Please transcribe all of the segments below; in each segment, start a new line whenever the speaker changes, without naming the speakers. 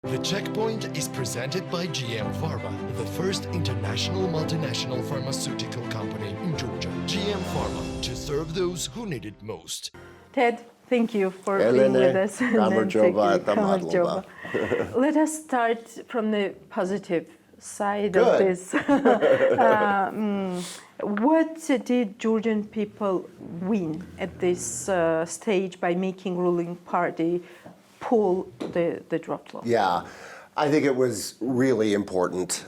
The Checkpoint is presented by GM Pharma, the first international multinational pharmaceutical company in Georgia. GM Pharma, to serve those who need it most.
Ted, thank you for
Elene,
being with us.
Kamarjova.
Let us start from the positive side
Good.
of this. What did Georgian people win at this stage by making ruling party pull the drop law?
Yeah, I think it was really important.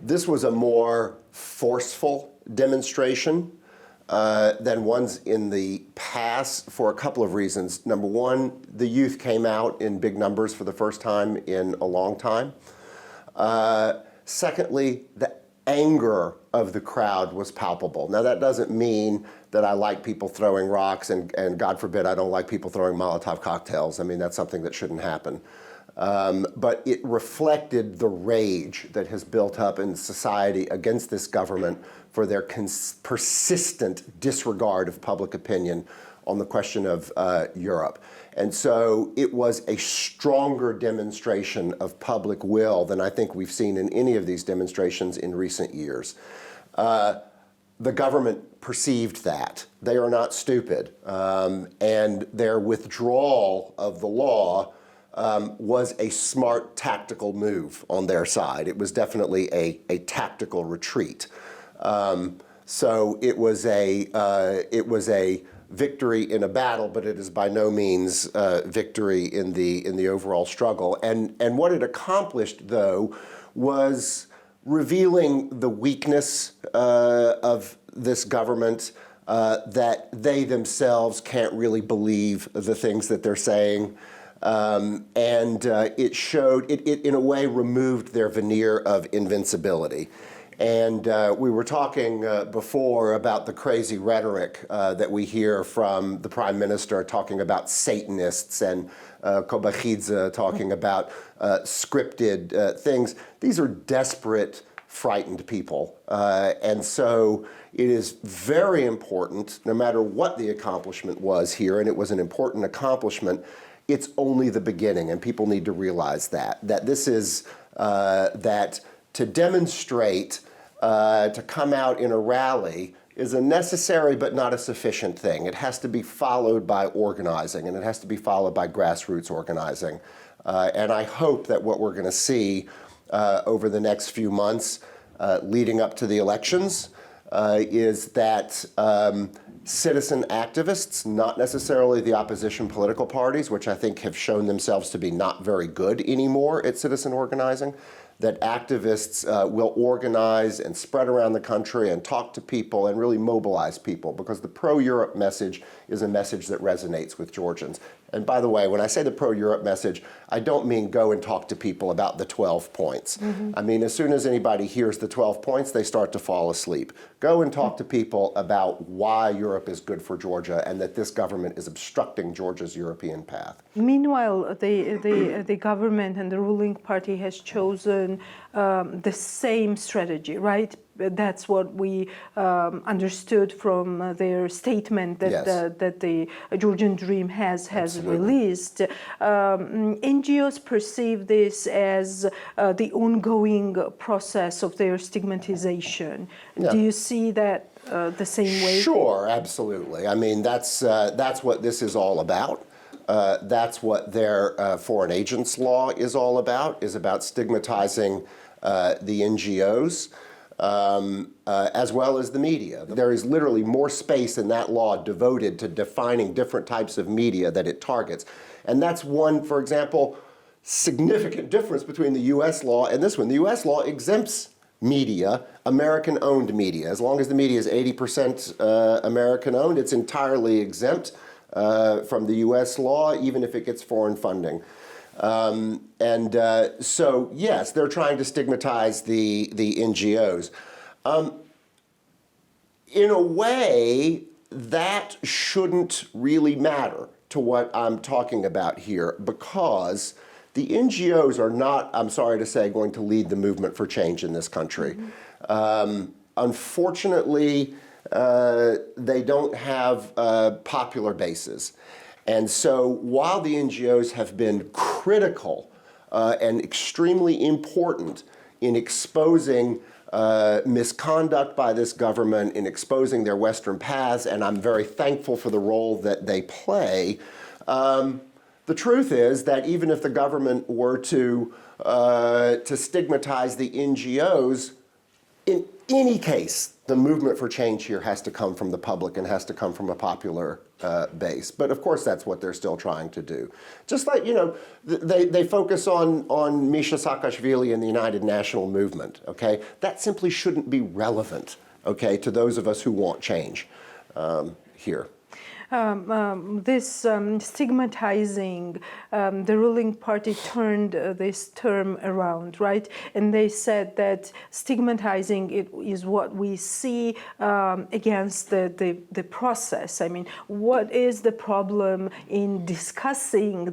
This was a more forceful demonstration than ones in the past for a couple of reasons. Number one, the youth came out in big numbers for the first time in a long time. Secondly, the anger of the crowd was palpable. Now, that doesn't mean that I like people throwing rocks, and God forbid I don't like people throwing Molotov cocktails. I mean, that's something that shouldn't happen. But it reflected the rage that has built up in society against this government for their persistent disregard of public opinion on the question of Europe. And so it was a stronger demonstration of public will than I think we've seen in any of these demonstrations in recent years. The government perceived that. They are not stupid. And their withdrawal of the law was a smart tactical move on their side. It was definitely a tactical retreat. So it was a victory in a battle, but it is by no means victory in the overall struggle. And what it accomplished, though, was revealing the weakness of this government, that they themselves can't really believe the things that they're saying. It showed, it in a way removed their veneer of invincibility. And we were talking before about the crazy rhetoric that we hear from the Prime Minister talking about Satanists and Kobachidze talking about scripted things. These are desperate, frightened people. And so it is very important, no matter what the accomplishment was here, and it was an important accomplishment, it's only the beginning, and people need to realize that this is, that to demonstrate, to come out in a rally is a necessary but not a sufficient thing. It has to be followed by organizing, and it has to be followed by grassroots organizing. And I hope that what we're going to see over the next few months leading up to the elections is that citizen activists, not necessarily the opposition political parties, which I think have shown themselves to be not very good anymore at citizen organizing, that activists will organize and spread around the country and talk to people and really mobilize people, because the pro-Europe message is a message that resonates with Georgians. And by the way, when I say the pro-Europe message, I don't mean go and talk to people about the 12 points. Mm-hmm. I mean, as soon as anybody hears the 12 points, they start to fall asleep. Go and talk to people about why Europe is good for Georgia and that this government is obstructing Georgia's European path.
Meanwhile, the government and the ruling party has chosen the same strategy, right? That's what we understood from their statement that,
yes,
that the Georgian Dream has released. NGOs perceive this as the ongoing process of their stigmatization. Yeah. Do you see that the same way?
Sure, absolutely. I mean, that's what this is all about. That's what their foreign agents law is all about, is about stigmatizing the NGOs. As well as the media. There is literally more space in that law devoted to defining different types of media that it targets. And that's one, for example, significant difference between the U.S. law and this one. The U.S. law exempts media, American-owned media. As long as the media is 80% American-owned, it's entirely exempt from the U.S. law, even if it gets foreign funding. So, yes, they're trying to stigmatize the NGOs. In a way, that shouldn't really matter to what I'm talking about here, because the NGOs are not, I'm sorry to say, going to lead the movement for change in this country. Mm-hmm. Unfortunately, they don't have popular bases. And so while the NGOs have been critical and extremely important in exposing misconduct by this government, in exposing their Western paths, and I'm very thankful for the role that they play. The truth is that even if the government were to stigmatize the NGOs, in any case, the movement for change here has to come from the public and has to come from a popular base. But of course, that's what they're still trying to do. Just like, you know, they focus on Misha Saakashvili and the United National Movement, okay? That simply shouldn't be relevant, okay, to those of us who want change here.
This stigmatizing, the ruling party turned this term around, right? And they said that stigmatizing it is what we see against the process. I mean, what is the problem in discussing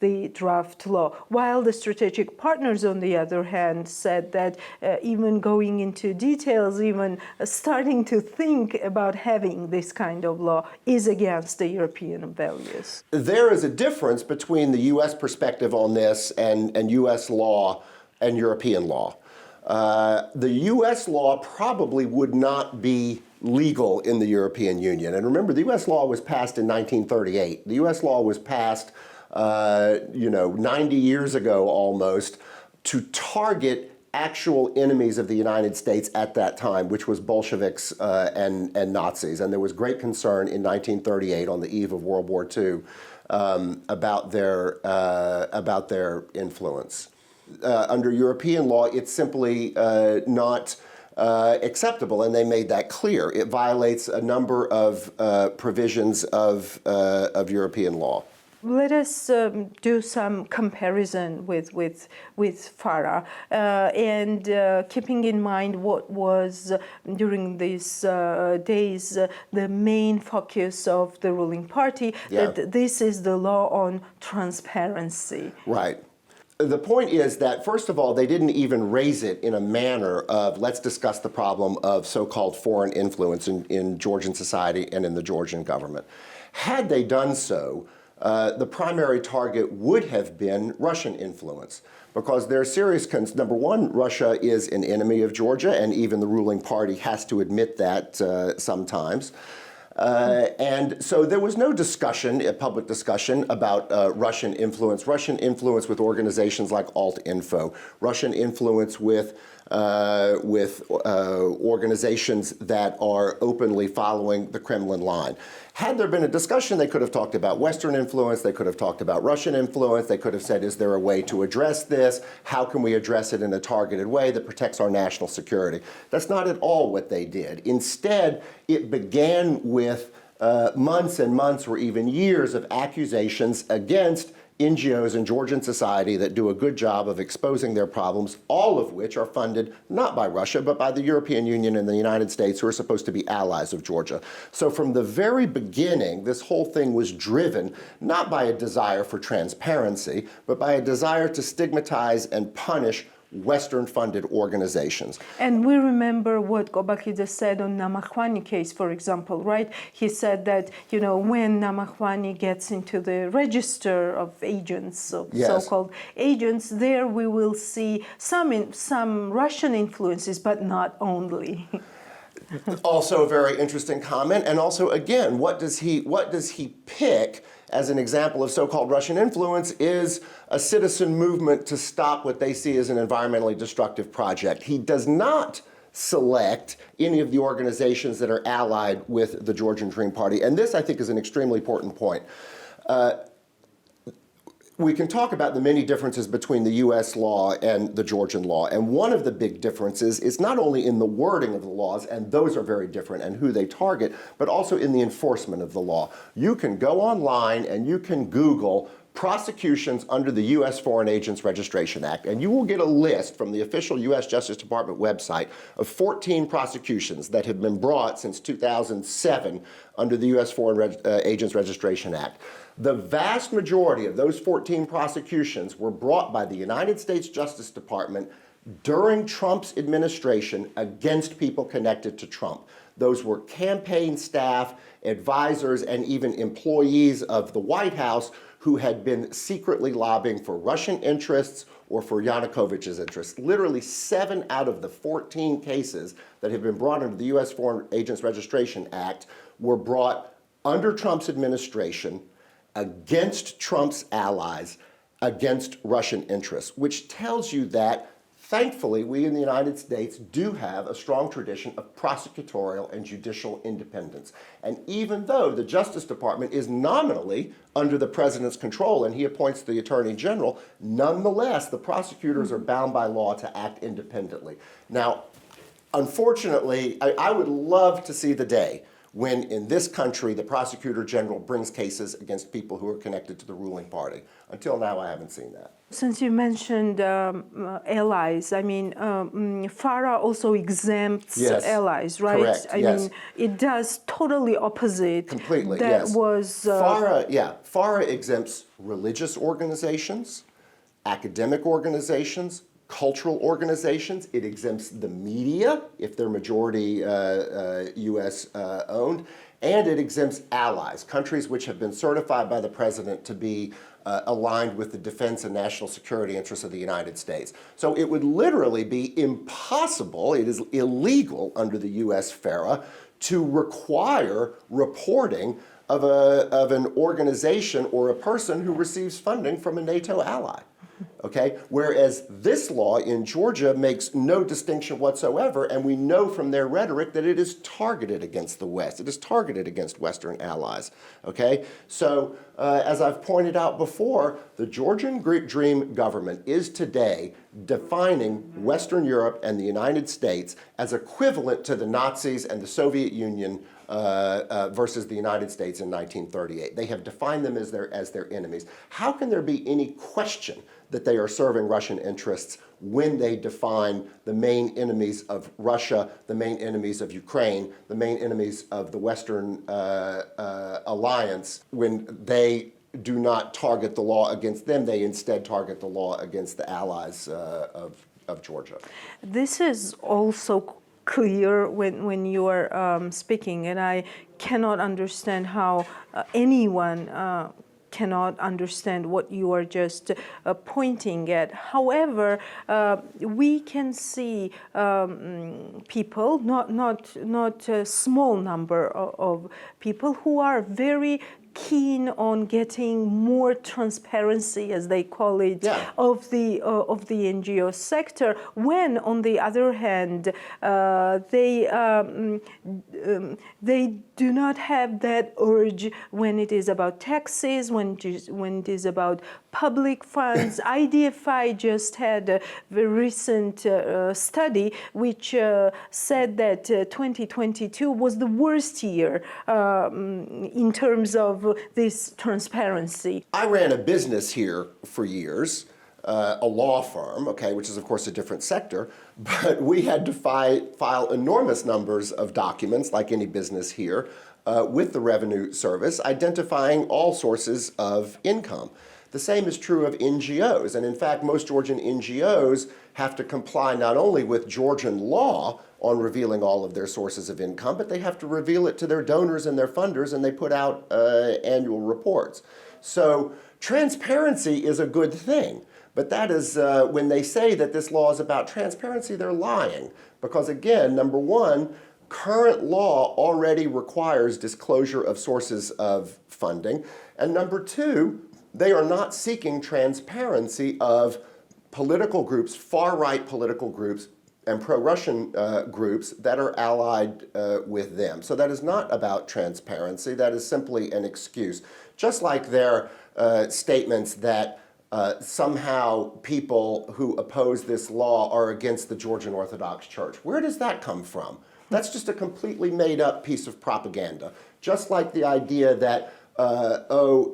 the draft law? While the strategic partners, on the other hand, said that even going into details, even starting to think about having this kind of law is against the European values.
There is a difference between the U.S. perspective on this and U.S. law and European law. The U.S. law probably would not be legal in the European Union. And remember, the U.S. law was passed in 1938. The U.S. law was passed, 90 years ago almost, to target actual enemies of the United States at that time, which was Bolsheviks and Nazis. And there was great concern in 1938 on the eve of World War II about their influence. Under European law, it's simply not acceptable, and they made that clear. It violates a number of provisions of European law.
Let us do some comparison with FARA and keeping in mind what was during these days the main focus of the ruling party, that this is the law on transparency.
Right. The point is that, first of all, they didn't even raise it in a manner of, let's discuss the problem of so-called foreign influence in Georgian society and in the Georgian government. Had they done so, the primary target would have been Russian influence, because there are serious number one, Russia is an enemy of Georgia, and even the ruling party has to admit that sometimes. And so there was no discussion, a public discussion about Russian influence with organizations like Alt-Info, Russian influence with organizations that are openly following the Kremlin line. Had there been a discussion, they could have talked about Western influence, they could have talked about Russian influence, they could have said, is there a way to address this? How can we address it in a targeted way that protects our national security? That's not at all what they did. Instead, it began with months and months or even years of accusations against NGOs in Georgian society that do a good job of exposing their problems, all of which are funded not by Russia, but by the European Union and the United States, who are supposed to be allies of Georgia. So from the very beginning, this whole thing was driven not by a desire for transparency, but by a desire to stigmatize and punish Western-funded organizations.
And we remember what Gobakidze said on Namakhvani case, for example, right? He said that, you know, when Namakhvani gets into the register of agents, of so-called agents, there we will see some Russian influences, but not only.
Also a very interesting comment. And also, again, what does he pick as an example of so-called Russian influence is a citizen movement to stop what they see as an environmentally destructive project. He does not select any of the organizations that are allied with the Georgian Dream Party. And this, I think, is an extremely important point. We can talk about the many differences between the U.S. law and the Georgian law. And one of the big differences is not only in the wording of the laws, and those are very different, and who they target, but also in the enforcement of the law. You can go online and you can Google prosecutions under the U.S. Foreign Agents Registration Act, and you will get a list from the official U.S. Justice Department website of 14 prosecutions that have been brought since 2007 under the U.S. Foreign Agents Registration Act. The vast majority of those 14 prosecutions were brought by the United States Justice Department during Trump's administration against people connected to Trump. Those were campaign staff, advisors, and even employees of the White House who had been secretly lobbying for Russian interests or for Yanukovych's interests. Literally 7 out of the 14 cases that have been brought under the U.S. Foreign Agents Registration Act were brought under Trump's administration against Trump's allies, against Russian interests, which tells you that, thankfully, we in the United States do have a strong tradition of prosecutorial and judicial independence. And even though the Justice Department is nominally under the president's control and he appoints the attorney general, nonetheless, the prosecutors are bound by law to act independently. Now, unfortunately, I would love to see the day when in this country the prosecutor general brings cases against people who are connected to the ruling party. Until now, I haven't seen that.
Since you mentioned allies, I mean, FARA also exempts allies, right?
Correct,
I mean, it does totally opposite.
Completely,
that
yes.
was
FARA exempts religious organizations, academic organizations, cultural organizations. It exempts the media if they're majority U.S. owned, and it exempts allies, countries which have been certified by the president to be aligned with the defense and national security interests of the United States. So it would literally be impossible, it is illegal under the U.S. FARA to require reporting of an organization or a person who receives funding from a NATO ally. Okay? Whereas this law in Georgia makes no distinction whatsoever, and we know from their rhetoric that it is targeted against the West. It is targeted against Western allies. Okay? So, as I've pointed out before, the Georgian Dream government is today defining Western Europe and the United States as equivalent to the Nazis and the Soviet Union versus the United States in 1938. They have defined them as their enemies. How can there be any question that they are serving Russian interests when they define the main enemies of Russia, the main enemies of Ukraine, the main enemies of the Western alliance, when they do not target the law against them, they instead target the law against the allies of Georgia?
This is also clear when you are speaking, and I cannot understand how anyone cannot understand what you are just pointing at. However, we can see people, not a small number of people who are very keen on getting more transparency, as they call it, of the NGO sector. When, on the other hand, they do not have that urge when it is about taxes, when it is about public funds. IDFI just had a very recent study which said that 2022 was the worst year in terms of this transparency.
I ran a business here for years, a law firm, okay, which is of course a different sector, but we had to file enormous numbers of documents, like any business here, with the Revenue Service, identifying all sources of income. The same is true of NGOs, and in fact, most Georgian NGOs have to comply not only with Georgian law on revealing all of their sources of income, but they have to reveal it to their donors and their funders, and they put out annual reports. So transparency is a good thing, but that is, when they say that this law is about transparency, they're lying. Because again, number one, current law already requires disclosure of sources of funding, and number two, they are not seeking transparency of political groups, far-right political groups, and pro-Russian groups that are allied with them. So that is not about transparency. That is simply an excuse. Just like their statements that somehow people who oppose this law are against the Georgian Orthodox Church. Where does that come from? That's just a completely made-up piece of propaganda. Just like the idea that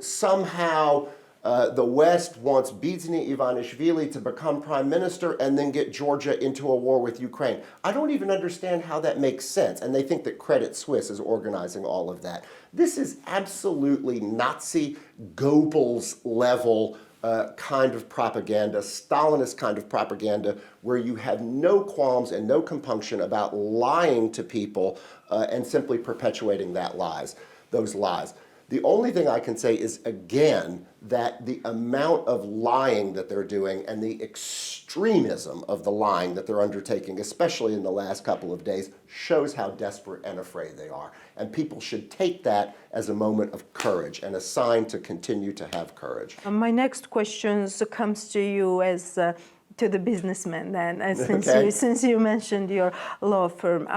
somehow the West wants Bidzina Ivanishvili to become prime minister and then get Georgia into a war with Ukraine. I don't even understand how that makes sense, and they think that Credit Suisse is organizing all of that. This is absolutely Nazi, Goebbels level kind of propaganda, Stalinist kind of propaganda, where you have no qualms and no compunction about lying to people and simply perpetuating those lies. The only thing I can say is, again, that the amount of lying that they're doing and the extremism of the lying that they're undertaking, especially in the last couple of days, shows how desperate and afraid they are. And people should take that as a moment of courage and a sign to continue to have courage.
My next question comes to you as to the businessman then,
Okay.
since you mentioned your law firm.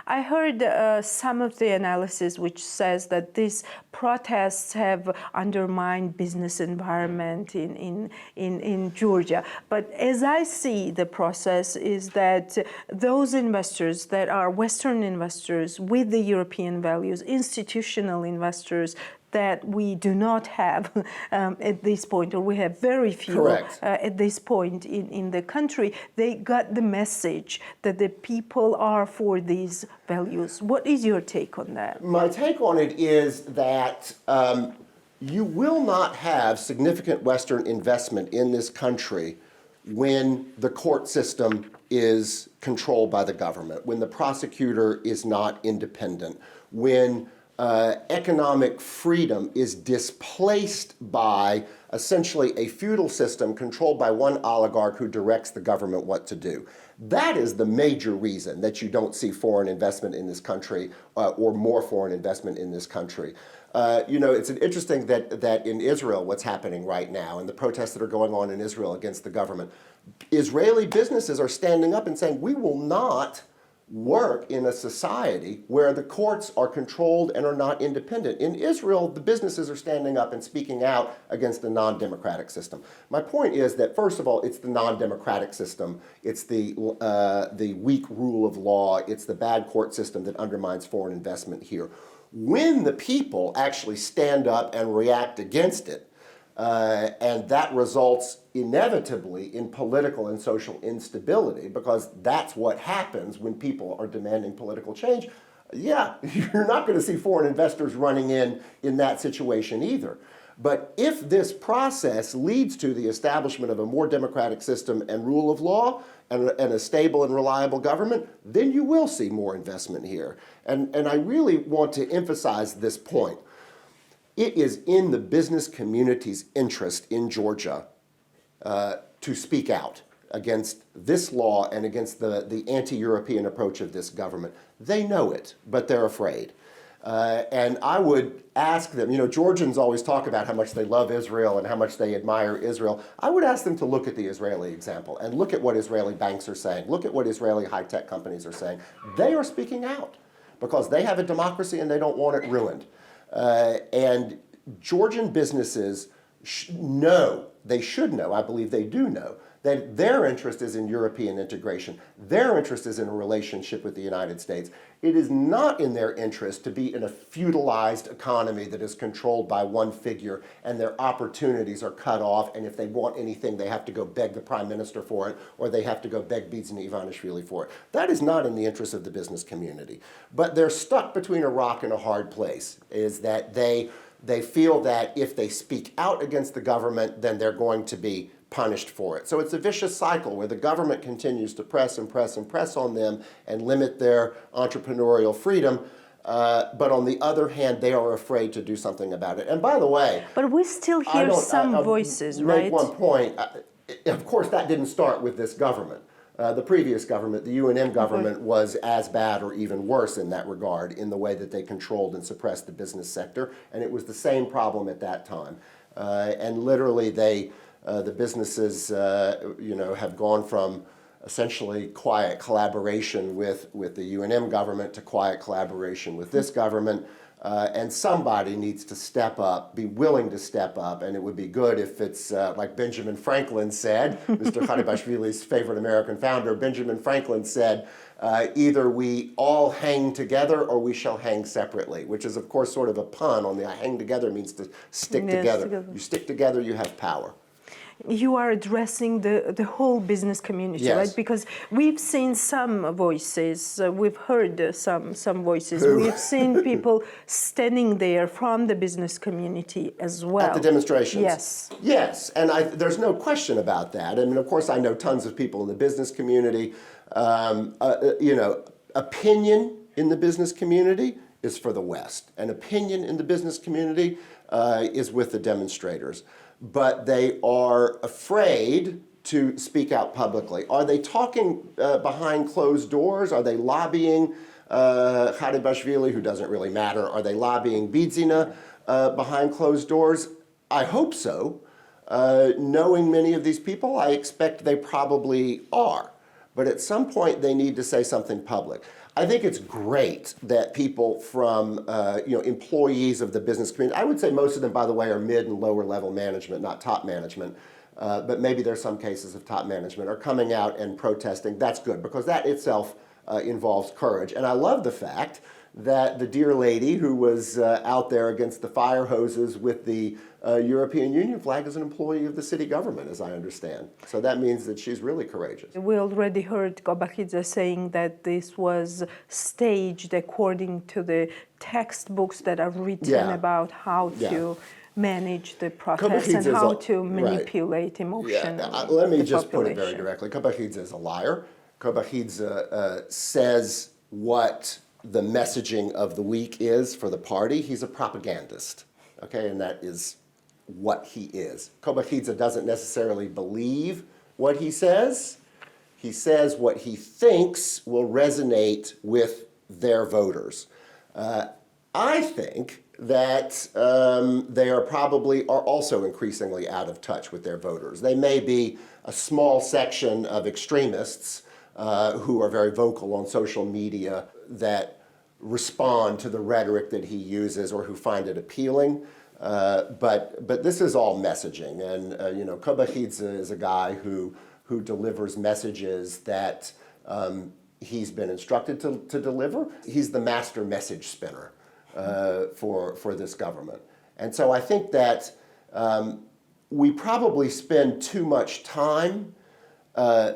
I heard some of the analysis which says that these protests have undermined business environment in Georgia. But as I see the process is that those investors that are Western investors with the European values, institutional investors, that we do not have at this point, or we have very few at this point in the country, they got the message that the people are for these values. What is your take on that?
My take on it is that you will not have significant Western investment in this country when the court system is controlled by the government, when the prosecutor is not independent, when economic freedom is displaced by essentially a feudal system controlled by one oligarch who directs the government what to do. That is the major reason that you don't see foreign investment in this country or more foreign investment in this country. It's interesting that in Israel, what's happening right now and the protests that are going on in Israel against the government, Israeli businesses are standing up and saying, we will not work in a society where the courts are controlled and are not independent. In Israel, the businesses are standing up and speaking out against the non-democratic system. My point is that, first of all, it's the non-democratic system. It's the weak rule of law. It's the bad court system that undermines foreign investment here. When the people actually stand up and react against it, and that results inevitably in political and social instability, because that's what happens when people are demanding political change. Yeah, you're not going to see foreign investors running in that situation either. But if this process leads to the establishment of a more democratic system and rule of law and a stable and reliable government, then you will see more investment here. And I really want to emphasize this point. It is in the business community's interest in Georgia to speak out against this law and against the anti-European approach of this government. They know it, but they're afraid. And I would ask them, Georgians always talk about how much they love Israel and how much they admire Israel. I would ask them to look at the Israeli example and look at what Israeli banks are saying. Look at what Israeli high-tech companies are saying. They are speaking out because they have a democracy and they don't want it ruined. And Georgian businesses should know, I believe they do know, that their interest is in European integration. Their interest is in a relationship with the United States. It is not in their interest to be in a feudalized economy that is controlled by one figure and their opportunities are cut off, and if they want anything, they have to go beg the prime minister for it, or they have to go beg Kvanchilashvili for it. That is not in the interest of the business community. But they're stuck between a rock and a hard place, is that they feel that if they speak out against the government, then they're going to be punished for it. So it's a vicious cycle where the government continues to press and press and press on them and limit their entrepreneurial freedom. But on the other hand, they are afraid to do something about it. And by the way,
but we still hear some voices, right?
Make one point. Of course, that didn't start with this government. The previous government, the UNM government, was as bad or even worse in that regard in the way that they controlled and suppressed the business sector. And it was the same problem at that time. And literally, the businesses, have gone from essentially quiet collaboration with the UNM government to quiet collaboration with this government. And somebody needs to step up, be willing to step up, and it would be good if it's like Benjamin Franklin said, Mr. Kvanchilashvili's favorite American founder, Benjamin Franklin said, either we all hang together or we shall hang separately, which is, of course, sort of a pun on the hang together means to stick together. You stick together, you have power.
You are addressing the whole business community,
yes.
right? Because we've seen some voices, we've heard some voices. We've seen people standing there from the business community as well.
At the demonstrations?
Yes.
Yes, and there's no question about that. I mean, of course, I know tons of people in the business community. Opinion in the business community is for the West, and opinion in the business community is with the demonstrators. But they are afraid to speak out publicly. Are they talking behind closed doors? Are they lobbying Kvanchilashvili, who doesn't really matter? Are they lobbying Bidzina behind closed doors? I hope so. Knowing many of these people, I expect they probably are. But at some point, they need to say something public. I think it's great that people from, employees of the business community, I would say most of them, by the way, are mid and lower level management, not top management, but maybe there's some cases of top management, are coming out and protesting. That's good, because that itself involves courage. And I love the fact that the dear lady who was out there against the fire hoses with the European Union flag is an employee of the city government, as I understand. So that means that she's really courageous.
We already heard Kvanchilashvili saying that this was staged according to the textbooks that are written about how to manage the protests and how to manipulate emotion.
Let me just put it very directly. Kvanchilashvili is a liar. Kvanchilashvili says what the messaging of the week is for the party. He's a propagandist, okay, and that is what he is. Kvanchilashvili doesn't necessarily believe what he says. He says what he thinks will resonate with their voters. I think that they are also increasingly out of touch with their voters. They may be a small section of extremists who are very vocal on social media that respond to the rhetoric that he uses or who find it appealing. But this is all messaging. And, Kvanchilashvili is a guy who delivers messages that he's been instructed to deliver. He's the master message spinner for this government. And so I think that we probably spend too much time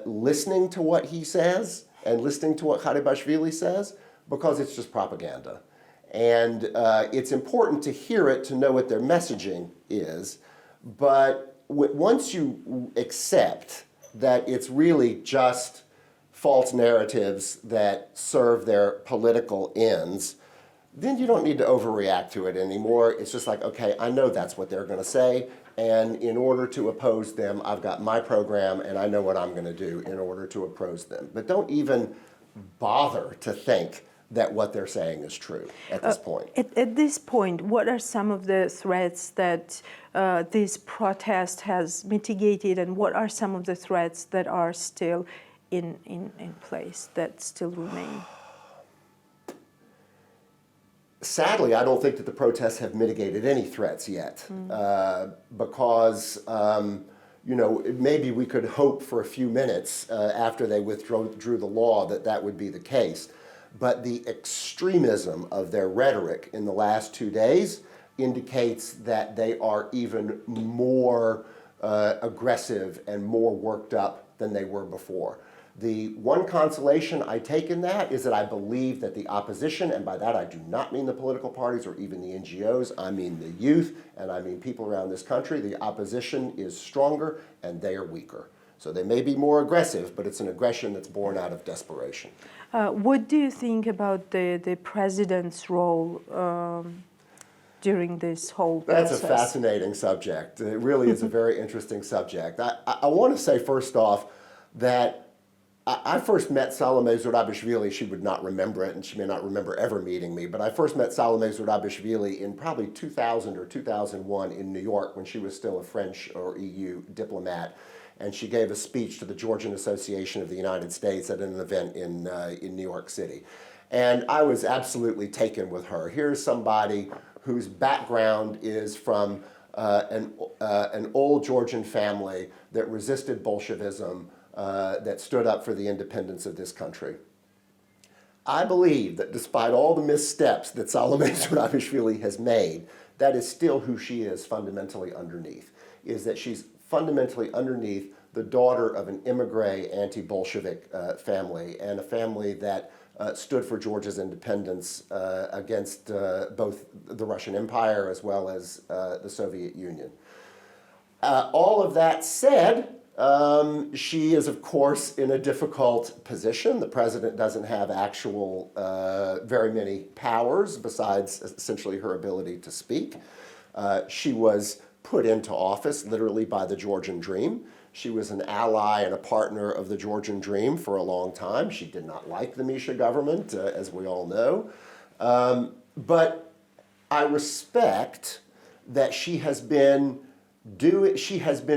listening to what he says and listening to what Kvanchilashvili says, because it's just propaganda. And it's important to hear it to know what their messaging is. But once you accept that it's really just false narratives that serve their political ends, then you don't need to overreact to it anymore. It's just like, okay, I know that's what they're going to say. And in order to oppose them, I've got my program, and I know what I'm going to do in order to oppose them. But don't even bother to think that what they're saying is true at this point.
At this point, what are some of the threats that this protest has mitigated, and what are some of the threats that are still in place, that still remain?
Sadly, I don't think that the protests have mitigated any threats yet, because maybe we could hope for a few minutes after they withdrew the law that would be the case. But the extremism of their rhetoric in the last 2 days indicates that they are even more aggressive and more worked up than they were before. The one consolation I take in that is that I believe that the opposition, and by that I do not mean the political parties or even the NGOs, I mean the youth, and I mean people around this country, the opposition is stronger and they are weaker. So they may be more aggressive, but it's an aggression that's born out of desperation.
What do you think about the president's role during this whole process?
That's a fascinating subject. It really is a very interesting subject. I want to say first off that I first met Salome Zurabishvili. She would not remember it, and she may not remember ever meeting me, but I first met Salome Zurabishvili in probably 2000 or 2001 in New York when she was still a French or EU diplomat. And she gave a speech to the Georgian Association of the United States at an event in New York City. And I was absolutely taken with her. Here's somebody whose background is from an old Georgian family that resisted Bolshevism, that stood up for the independence of this country. I believe that despite all the missteps that Salome Zurabishvili has made, that is still who she is fundamentally underneath, is that she's fundamentally underneath the daughter of an immigrant anti-Bolshevik family, and a family that stood for Georgia's independence against both the Russian Empire as well as the Soviet Union. All of that said, She is, of course, in a difficult position. The president doesn't have actual very many powers besides essentially her ability to speak. She was put into office literally by the Georgian Dream. She was an ally and a partner of the Georgian Dream for a long time. She did not like the Misha government, as we all know. But I respect that she has been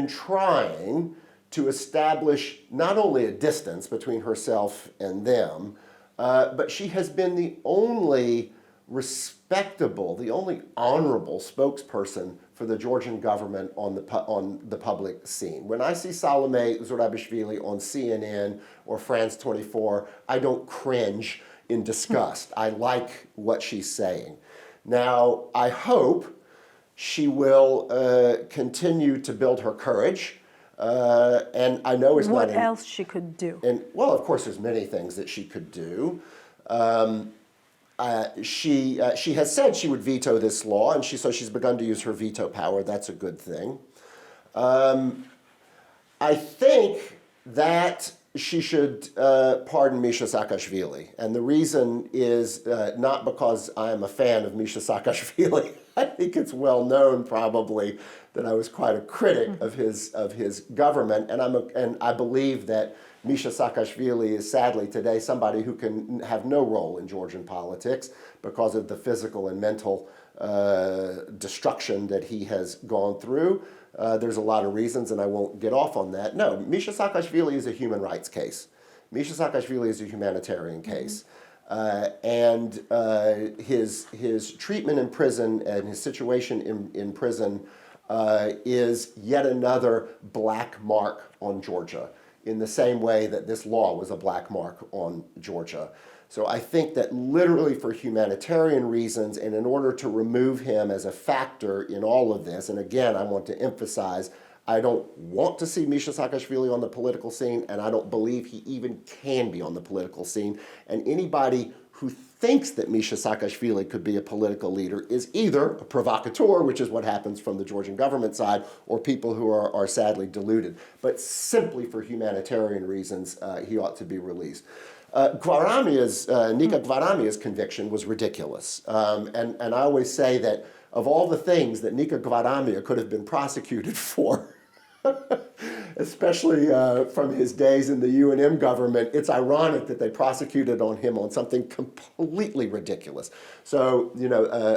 trying to establish not only a distance between herself and them, but she has been the only respectable, the only honorable spokesperson for the Georgian government on the public scene. When I see Salome Zurabishvili on CNN or France 24, I don't cringe in disgust. I like what she's saying. Now, I hope she will continue to build her courage. And I know it's
what
not...
What else she could do?
And, well, of course, there's many things that she could do. She has said she would veto this law, and so she's begun to use her veto power. That's a good thing. I think that she should pardon Misha Saakashvili. And the reason is not because I am a fan of Misha Saakashvili. I think it's well known probably that I was quite a critic of his government, and I believe that Misha Saakashvili is sadly today somebody who can have no role in Georgian politics because of the physical and mental destruction that he has gone through. There's a lot of reasons, and I won't get off on that. No, Misha Saakashvili is a human rights case. Misha Saakashvili is a humanitarian case. And his treatment in prison and his situation in prison is yet another black mark on Georgia, in the same way that this law was a black mark on Georgia. So I think that literally for humanitarian reasons and in order to remove him as a factor in all of this, and again, I want to emphasize, I don't want to see Misha Saakashvili on the political scene, and I don't believe he even can be on the political scene. And anybody who thinks that Misha Saakashvili could be a political leader is either a provocateur, which is what happens from the Georgian government side, or people who are sadly deluded. But simply for humanitarian reasons, he ought to be released. Nika Gvaramia's conviction was ridiculous. And I always say that of all the things that Nika Gvaramia could have been prosecuted for, especially from his days in the UNM government, it's ironic that they prosecuted him on something completely ridiculous. So,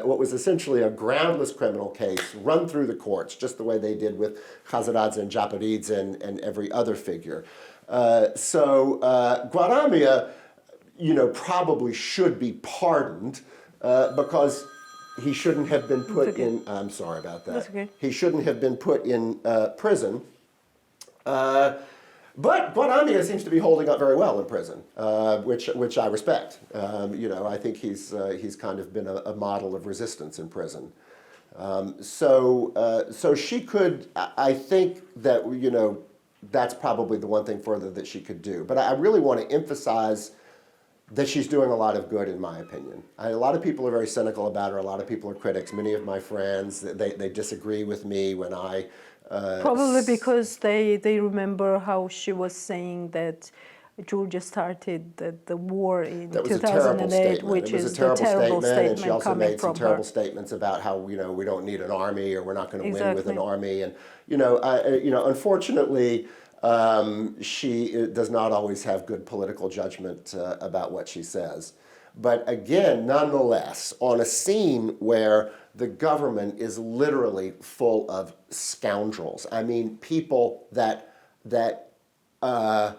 what was essentially a groundless criminal case run through the courts, just the way they did with Khazaradze and Japaridze and every other figure. Gvaramia, probably should be pardoned because he shouldn't have been put in, I'm sorry about that.
That's okay.
He shouldn't have been put in prison. But Gvaramia seems to be holding up very well in prison, which I respect. I think he's kind of been a model of resistance in prison. So she could, I think that, that's probably the one thing further that she could do. But I really want to emphasize that she's doing a lot of good, in my opinion. A lot of people are very cynical about her. A lot of people are critics. Many of my friends, they disagree with me when I...
Probably because they remember how she was saying that Georgia started the war in 2008, which is a terrible statement.
And she also made some terrible statements about how we don't need an army or we're not going to win with an army. And unfortunately, she does not always have good political judgment about what she says. But again, nonetheless, on a scene where the government is literally full of scoundrels, I mean, people that I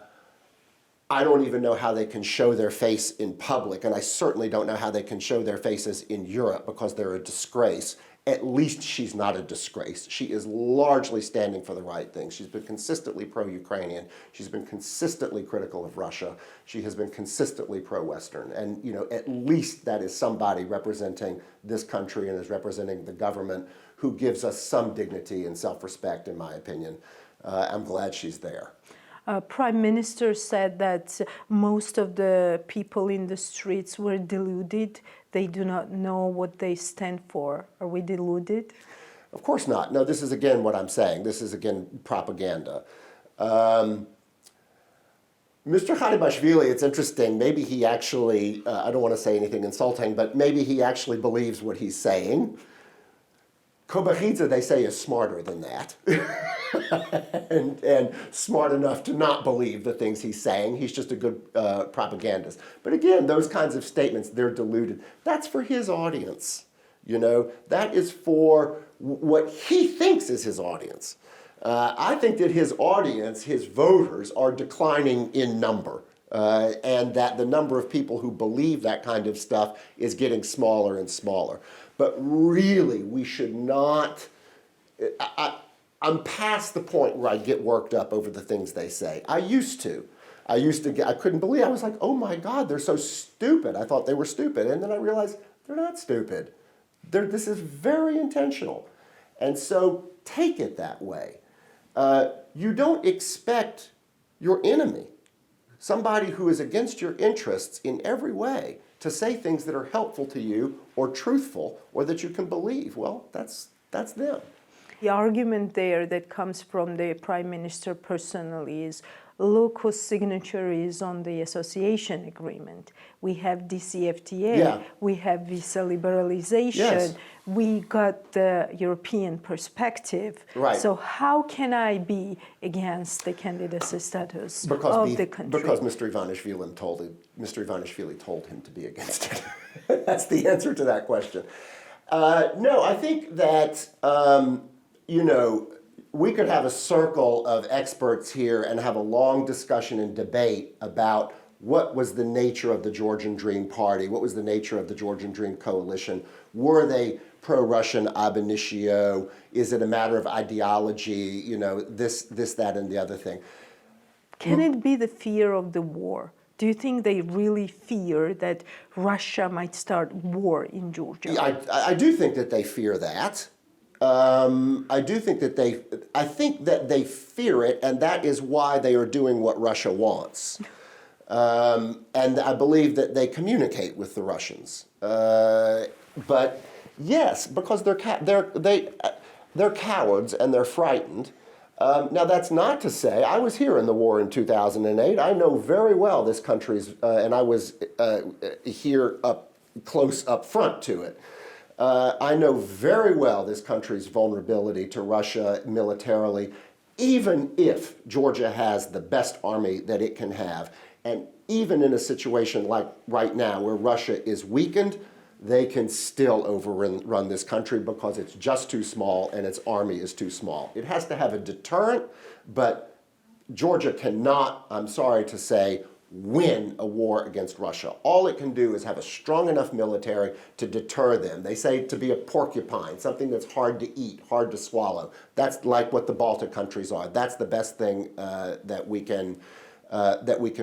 don't even know how they can show their face in public, and I certainly don't know how they can show their faces in Europe because they're a disgrace. At least she's not a disgrace. She is largely standing for the right things. She's been consistently pro-Ukrainian. She's been consistently critical of Russia. She has been consistently pro-Western. And, at least that is somebody representing this country and is representing the government who gives us some dignity and self-respect, in my opinion. I'm glad she's there.
Prime Minister said that most of the people in the streets were deluded. They do not know what they stand for. Are we deluded?
Of course not. No, this is again what I'm saying. This is again propaganda. Mr. Kvanchilashvili, it's interesting, maybe he actually, I don't want to say anything insulting, but maybe he actually believes what he's saying. Kobakhidze, they say, is smarter than that. and smart enough to not believe the things he's saying. He's just a good propagandist. But again, those kinds of statements, they're diluted. That's for his audience. You know, that is for what he thinks is his audience. I think that his audience, his voters, are declining in number. And that the number of people who believe that kind of stuff is getting smaller and smaller. But really, we should not, I'm past the point where I get worked up over the things they say. I used to. I couldn't believe, I was like, oh my God, they're so stupid. I thought they were stupid. And then I realized they're not stupid. This is very intentional. And so take it that way. You don't expect your enemy, somebody who is against your interests in every way, to say things that are helpful to you or truthful or that you can believe. Well, that's them.
The argument there that comes from the Prime Minister personally is, look whose signature is on the association agreement. We have DCFTA,
Yeah.
we have visa liberalization,
Yes.
we got the European perspective.
Right.
So how can I be against the candidacy status of the country?
Because Mr. Kvanchilashvili told him to be against it. That's the answer to that question. No, I think that, we could have a circle of experts here and have a long discussion and debate about what was the nature of the Georgian Dream Party, what was the nature of the Georgian Dream Coalition. Were they pro-Russian ab initio? Is it a matter of ideology, this, that, and the other thing?
Can it be the fear of the war? Do you think they really fear that Russia might start war in Georgia?
Yeah, I do think that they fear that. I think that they fear it, and that is why they are doing what Russia wants. And I believe that they communicate with the Russians. But yes, because they're cowards and they're frightened. Now, that's not to say, I was here in the war in 2008. I know very well this country's, and I was here close up front to it. I know very well this country's vulnerability to Russia militarily, even if Georgia has the best army that it can have. And even in a situation like right now where Russia is weakened, they can still overrun this country because it's just too small and its army is too small. It has to have a deterrent, but Georgia cannot, I'm sorry to say, win a war against Russia. All it can do is have a strong enough military to deter them. They say to be a porcupine, something that's hard to eat, hard to swallow. That's like what the Baltic countries are. That's the best thing that we can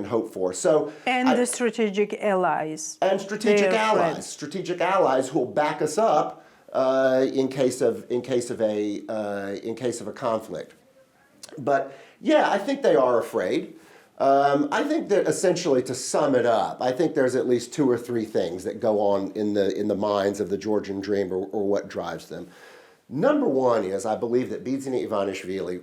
hope for. So,
the strategic allies.
And strategic allies who will back us up in case of a conflict. But yeah, I think they are afraid. I think that essentially, to sum it up, I think there's at least 2 or 3 things that go on in the minds of the Georgian Dream or what drives them. Number one is, I believe that Bidzina Ivanishvili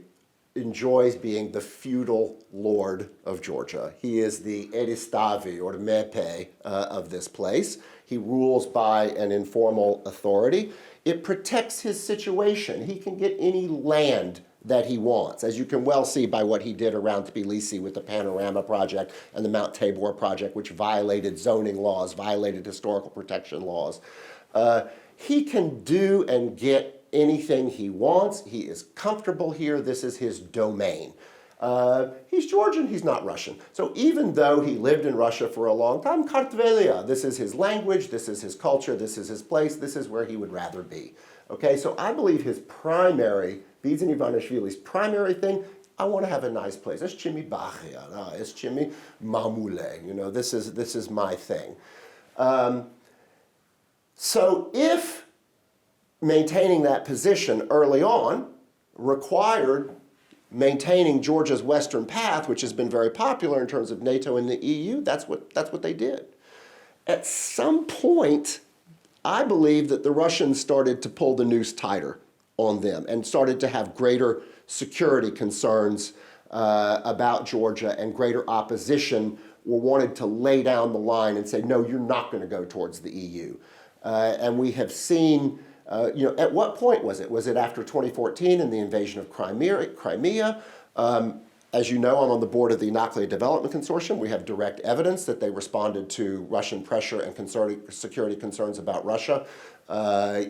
enjoys being the feudal lord of Georgia. He is the Eristavi or Mepe of this place. He rules by an informal authority. It protects his situation. He can get any land that he wants, as you can well see by what he did around Tbilisi with the Panorama Project and the Mount Tabor Project, which violated zoning laws, violated historical protection laws. He can do and get anything he wants. He is comfortable here. This is his domain. He's Georgian, he's not Russian. So even though he lived in Russia for a long time, Kartvelia, this is his language, this is his culture, this is his place, this is where he would rather be. Okay, so I believe his primary, Bidzina Ivanishvili's primary thing, I want to have a nice place. It's Chimi Bachia, it's Chimi Mamule, this is my thing. So if maintaining that position early on required maintaining Georgia's Western path, which has been very popular in terms of NATO and the EU, that's what they did. At some point, I believe that the Russians started to pull the noose tighter on them and started to have greater security concerns about Georgia, and greater opposition wanted to lay down the line and say, no, you're not going to go towards the EU. And we have seen, at what point was it? Was it after 2014 and the invasion of Crimea? As you know, I'm on the board of the Anaklia Development Consortium. We have direct evidence that they responded to Russian pressure and security concerns about Russia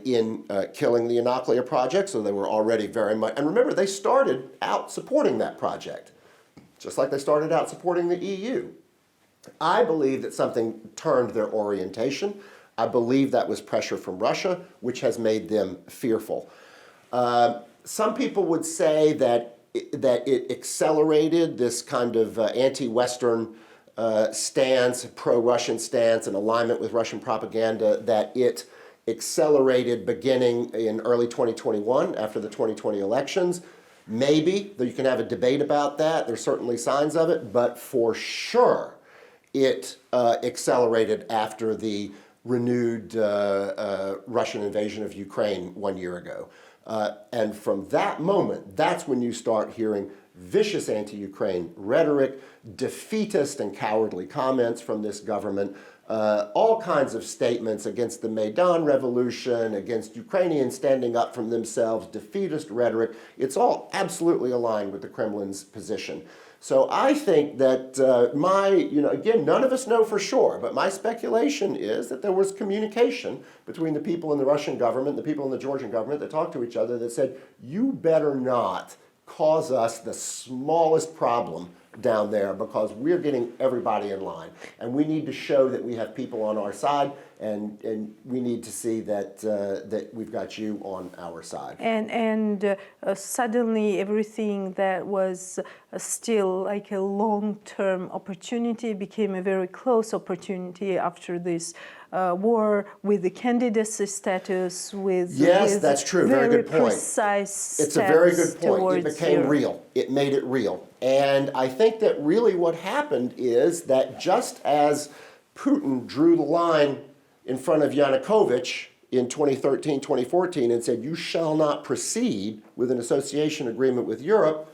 in killing the Anaklia project. So they were already very much, and remember, they started out supporting that project, just like they started out supporting the EU. I believe that something turned their orientation. I believe that was pressure from Russia, which has made them fearful. Some people would say that it accelerated this kind of anti-Western stance, pro-Russian stance, and alignment with Russian propaganda, that it accelerated beginning in early 2021 after the 2020 elections. Maybe, though you can have a debate about that, there's certainly signs of it, but for sure it accelerated after the renewed Russian invasion of Ukraine 1 year ago. And from that moment, that's when you start hearing vicious anti-Ukraine rhetoric, defeatist and cowardly comments from this government, all kinds of statements against the Maidan revolution, against Ukrainians standing up for themselves, defeatist rhetoric. It's all absolutely aligned with the Kremlin's position. So I think that again, none of us know for sure, but my speculation is that there was communication between the people in the Russian government, the people in the Georgian government that talked to each other that said, you better not cause us the smallest problem down there, because we're getting everybody in line. And we need to show that we have people on our side, and we need to see that that we've got you on our side.
And suddenly everything that was still like a long-term opportunity became a very close opportunity after this war, with the candidacy status, with
that's true. Very good point.
Precise
it's a very good
steps
point. It became real. It made it real. And I think that really what happened is that just as Putin drew the line in front of Yanukovych in 2013, 2014 and said, you shall not proceed with an association agreement with Europe,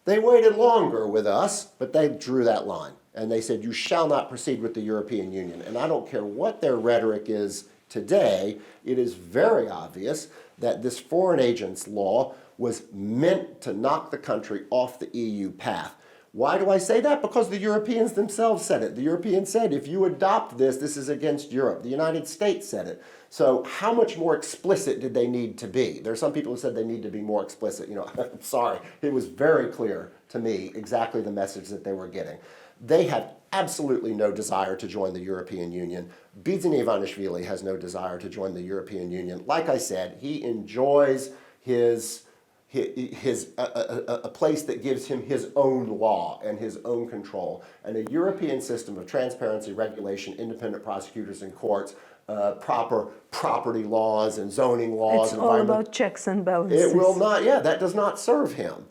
they waited longer with us, but they drew that line. And they said, you shall not proceed with the European Union. And I don't care what their rhetoric is today, it is very obvious that this foreign agents law was meant to knock the country off the EU path. Why do I say that? Because the Europeans themselves said it. The Europeans said, if you adopt this, this is against Europe. The United States said it. So how much more explicit did they need to be? There are some people who said they need to be more explicit. I'm sorry. It was very clear to me exactly the message that they were getting. They have absolutely no desire to join the European Union. Kvanchilashvili has no desire to join the European Union. Like I said, he enjoys a place that gives him his own law and his own control, and a European system of transparency, regulation, independent prosecutors and courts, proper property laws and zoning laws.
It's all about checks and balances.
It will not, that does not serve him.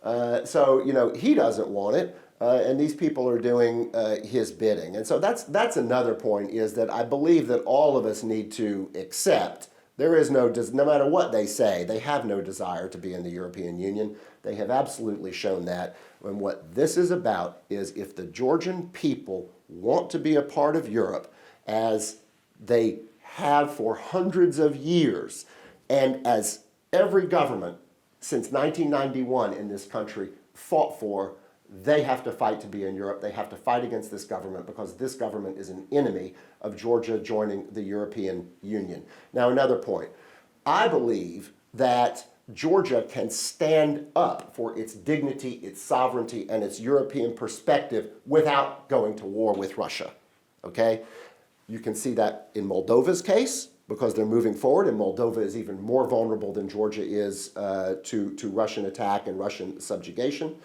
So, he doesn't want it, and these people are doing his bidding. And so that's another point, is that I believe that all of us need to accept there is no matter what they say, they have no desire to be in the European Union. They have absolutely shown that. And what this is about is, if the Georgian people want to be a part of Europe, as they have for hundreds of years, and as every government since 1991 in this country fought for, they have to fight to be in Europe. They have to fight against this government, because this government is an enemy of Georgia joining the European Union. Now, another point. I believe that Georgia can stand up for its dignity, its sovereignty, and its European perspective without going to war with Russia, okay? You can see that in Moldova's case, because they're moving forward, and Moldova is even more vulnerable than Georgia is to Russian attack and Russian subjugation.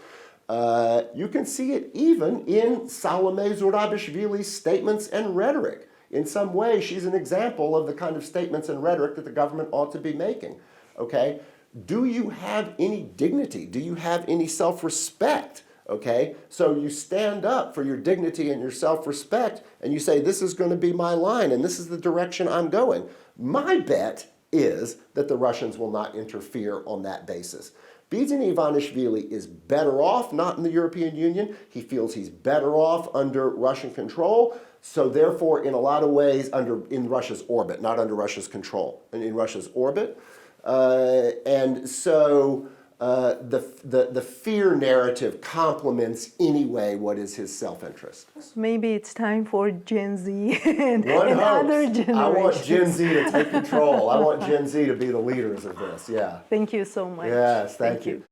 You can see it even in Salome Zurabishvili's statements and rhetoric. In some way, she's an example of the kind of statements and rhetoric that the government ought to be making, okay? Do you have any dignity? Do you have any self-respect, okay? So you stand up for your dignity and your self-respect, and you say, this is going to be my line, and this is the direction I'm going. My bet is that the Russians will not interfere on that basis, Bidzin Ivanishvili is better off not in the European Union. He feels he's better off under Russian control. So therefore, in a lot of ways, in Russia's orbit, not under Russia's control, and in Russia's orbit. And so the fear narrative complements anyway what is his self-interest.
Maybe it's time for Gen Z and
One
other
hopes.
generations.
I want Gen Z to take control. I want Gen Z to be the leaders of this, yeah.
Thank you so much.
Yes, thank you.